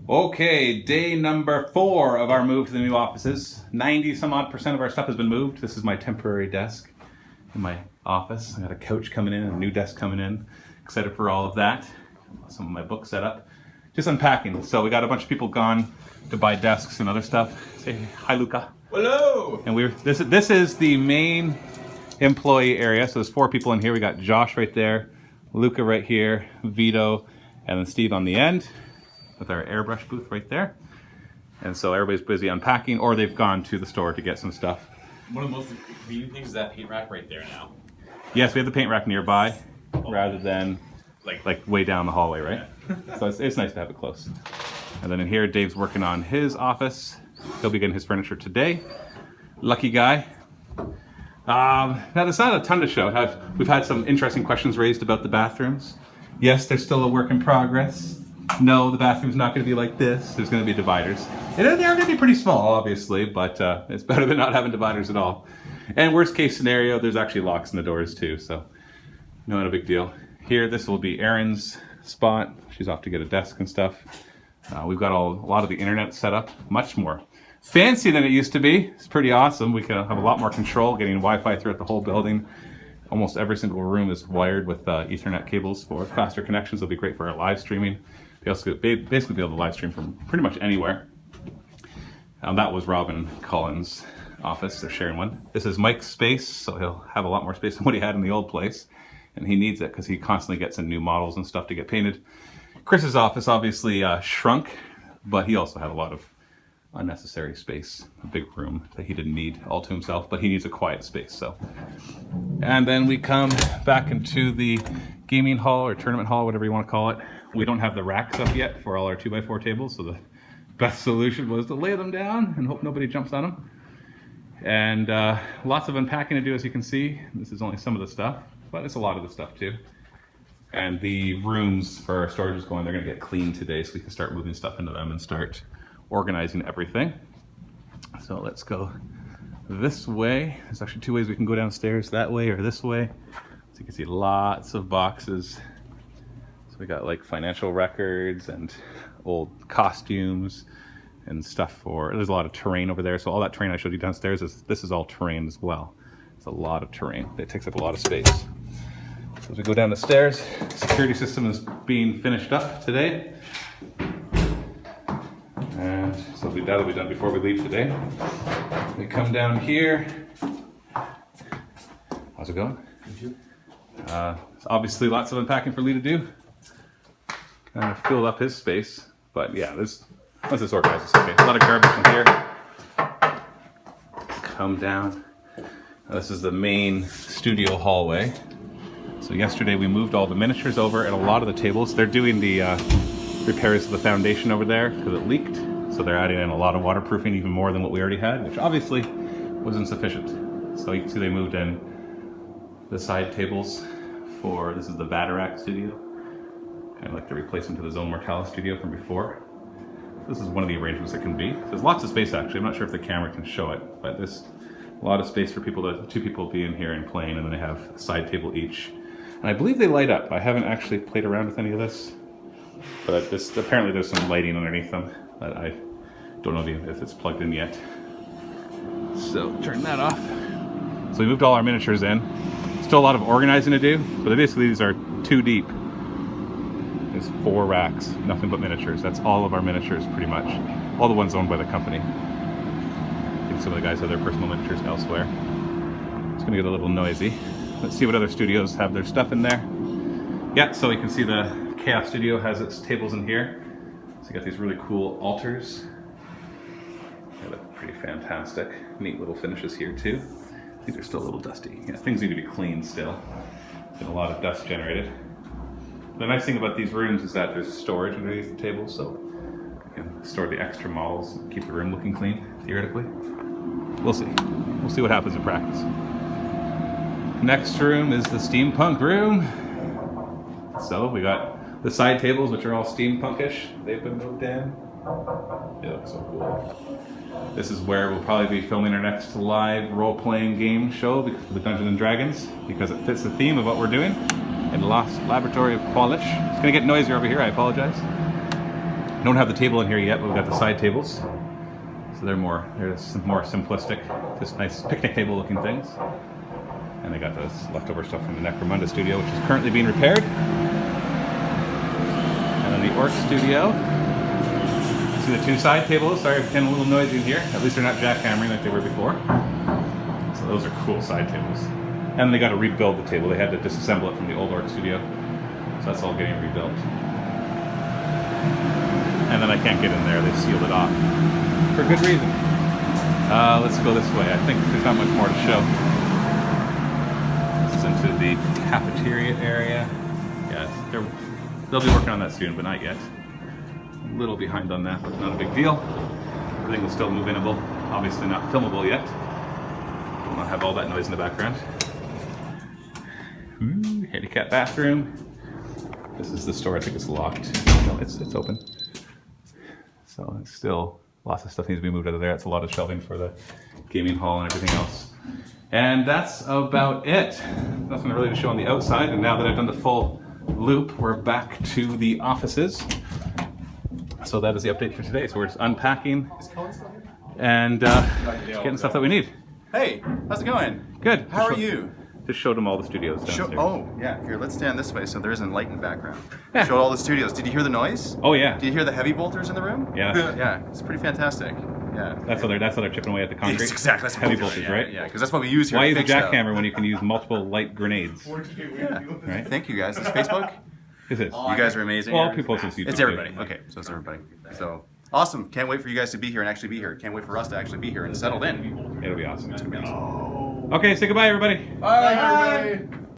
Okay, day number 4 of our move to the new offices. 90 some odd % of our stuff has been moved. This is my temporary desk in my office. I got a couch coming in, a new desk coming in. Excited for all of that. Some of my books set up. Just unpacking. So we got a bunch of people gone to buy desks and other stuff. Say hi, Luca. Hello. And this is the main employee area. So there's 4 people in here. We got Josh right there, Luca right here, Vito, and then Steve on the end, with our airbrush booth right there. And so everybody's busy unpacking, or they've gone to the store to get some stuff. One of the most convenient things is that paint rack right there now. Yes, we have the paint rack nearby, rather than like way down the hallway, right? Yeah. So it's nice to have it close. And then in here, Dave's working on his office. He'll be getting his furniture today. Lucky guy. Now there's not a ton to show. We've had some interesting questions raised about the bathrooms. Yes, there's still a work in progress. No, the bathroom's not going to be like this. There's going to be dividers. And they're going to be pretty small, obviously, but it's better than not having dividers at all. And worst case scenario, there's actually locks in the doors too, so not a big deal. Here, this will be Erin's spot. She's off to get a desk and stuff. We've got a lot of the internet set up, much more fancy than it used to be. It's pretty awesome. We can have a lot more control, getting Wi-Fi throughout the whole building. Almost every single room is wired with Ethernet cables for faster connections. It'll be great for our live streaming. Basically be able to live stream from pretty much anywhere. That was Robin Cullen's office. They're sharing one. This is Mike's space, so he'll have a lot more space than what he had in the old place. And he needs it because he constantly gets in new models and stuff to get painted. Chris's office obviously shrunk, but he also had a lot of unnecessary space. A big room that he didn't need all to himself, but he needs a quiet space. So, and then we come back into the gaming hall or tournament hall, whatever you want to call it. We don't have the racks up yet for all our 2x4 tables, so the best solution was to lay them down and hope nobody jumps on them. And lots of unpacking to do, as you can see. This is only some of the stuff, but it's a lot of the stuff too. And the rooms for our storage is going, they're going to get cleaned today, so we can start moving stuff into them and start organizing everything. So let's go this way. There's actually 2 ways we can go downstairs, that way or this way. So you can see lots of boxes. So we got like financial records and old costumes and stuff there's a lot of terrain over there. So all that terrain I showed you downstairs, this is all terrain as well. It's a lot of terrain. It takes up a lot of space. So as we go down the stairs, security system is being finished up today. And so that'll be done before we leave today. We come down here. How's it going? Obviously lots of unpacking for Lee to do. Kind of filled up his space, but yeah, once this organizes, okay. A lot of garbage in here. Come down. Now, this is the main studio hallway. So yesterday we moved all the miniatures over and a lot of the tables. They're doing the repairs to the foundation over there because it leaked. So they're adding in a lot of waterproofing, even more than what we already had, which obviously was insufficient. So you can see they moved in the side tables this is the Vaterac studio. Kind of like the replacement to the Zone Mortalis studio from before. This is one of the arrangements that can be. There's lots of space actually. I'm not sure if the camera can show it, but there's a lot of space for 2 people to be in here and playing, and then they have a side table each. And I believe they light up. I haven't actually played around with any of this, but apparently there's some lighting underneath them that I don't know if it's plugged in yet. So turn that off. So we moved all our miniatures in. Still a lot of organizing to do, but basically these are 2 deep. There's 4 racks, nothing but miniatures. That's all of our miniatures, pretty much. All the ones owned by the company. I think some of the guys have their personal miniatures elsewhere. It's gonna get a little noisy. Let's see what other studios have their stuff in there. Yeah, so you can see the Chaos Studio has its tables in here. So you got these really cool altars. They look pretty fantastic. Neat little finishes here too. I think they're still a little dusty. Yeah, things need to be cleaned still. Been a lot of dust generated. The nice thing about these rooms is that there's storage underneath the table, so you can store the extra models and keep the room looking clean, theoretically. We'll see. We'll see what happens in practice. Next room is the steampunk room. So we got the side tables, which are all steampunkish. They've been moved in. They look so cool. This is where we'll probably be filming our next live role-playing game show for the Dungeons & Dragons, because it fits the theme of what we're doing in Lost Laboratory of Polish. It's going to get noisier over here, I apologize. Don't have the table in here yet, but we've got the side tables. So they're some more simplistic, just nice picnic table looking things. And they got this leftover stuff from the Necromunda studio, which is currently being repaired. And then the Orc studio. See the two side tables? Sorry if it's getting a little noisy in here. At least they're not jackhammering like they were before. So those are cool side tables. And they got to rebuild the table. They had to disassemble it from the old Orc studio. So that's all getting rebuilt. And then I can't get in there. They sealed it off. For good reason. Let's go this way. I think there's not much more to show. This is into the cafeteria area. Yes, they'll be working on that soon, but not yet. A little behind on that, but not a big deal. Everything will still move inable. Obviously not filmable yet. Will not have all that noise in the background. Ooh, handicap bathroom. This is the store. I think it's locked. No, it's open. So it's still lots of stuff needs to be moved out of there. It's a lot of shelving for the gaming hall and everything else. And that's about it. Nothing really to show on the outside. And now that I've done the full loop, we're back to the offices. So that is the update for today. So we're just unpacking and getting stuff that we need. Hey, how's it going? Good. How are you? Just showed them all the studios downstairs. Oh, yeah. Here, let's stand this way so there is an enlightened background. Showed all the studios. Did you hear the noise? Oh yeah. Did you hear the heavy bolters in the room? Yeah. Yeah, it's pretty fantastic. Yeah. That's how they're chipping away at the concrete. Exactly. That's what Heavy we're doing, voltage, right? Yeah, because that's what we use here. Why to use a fix stuff. jackhammer when you can use multiple light grenades? Yeah. Right? Thank you guys. Is Facebook? Is it? You guys are amazing. Well, people post on YouTube. It's everybody. Okay, so it's everybody. So awesome. Can't wait for you guys to be here and actually be here. Can't wait for us to actually be here and settled in. It'll be awesome. It's gonna be awesome. Okay, say goodbye, everybody. Bye, everybody.